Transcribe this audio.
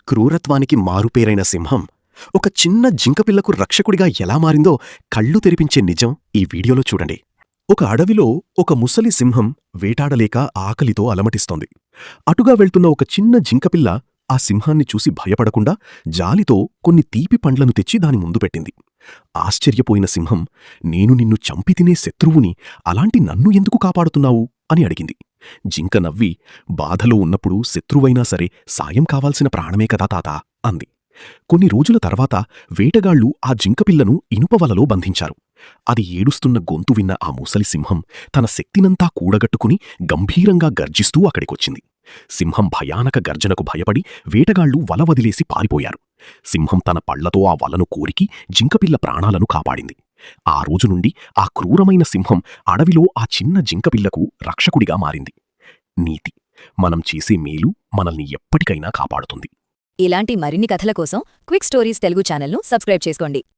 క్రూరత్వానికి మారుపేరైన సింహం ఒక చిన్న జింకపిల్లకు రక్షకుడిగా ఎలా మారిందో కళ్ళు తెరిపించే నిజం ఈ వీడియోలో చూడండి. ఒక అడవిలో ఒక ముసలి సింహం వేటాడలేక ఆకలితో అలమటిస్తోంది. అటుగా వెళ్తున్న ఒక చిన్న జింకపిల్ల ఆ సింహాన్ని చూసి భయపడకుండా జాలితో కొన్ని తీపి పండ్లను తెచ్చి దాని ముందు పెట్టింది. ఆశ్చర్యపోయిన సింహం, నేను నిన్ను చంపితినే శత్రువుని, అలాంటి నన్ను ఎందుకు కాపాడుతున్నావు అని అడిగింది. జింక నవ్వి, బాధలో ఉన్నప్పుడు శత్రువైనా సరే సాయం కావాల్సిన ప్రాణమే కదా తాతా అంది. కొన్ని రోజుల తర్వాత వేటగాళ్లు ఆ జింకపిల్లను ఇనుపవలలో బంధించారు. అది ఏడుస్తున్న గొంతు విన్న ఆ ముసలి సింహం తన శక్తినంతా కూడగట్టుకుని గంభీరంగా గర్జిస్తూ అక్కడికొచ్చింది. సింహం భయానక గర్జనకు భయపడి వేటగాళ్లు వల వదిలేసి పారిపోయారు. సింహం తన పళ్లతో ఆ వలను కోరికి జింకపిల్ల ప్రాణాలను కాపాడింది. ఆ రోజు నుండి ఆ క్రూరమైన సింహం అడవిలో ఆ చిన్న జింకపిల్లకు రక్షకుడిగా మారింది. నీతి: మనం చేసే మేలు మనల్ని ఎప్పటికైనా కాపాడుతుంది. ఇలాంటి మరిన్ని కథల కోసం క్విక్ స్టోరీస్ తెలుగు ఛానల్ను సబ్స్క్రైబ్ చేసుకోండి.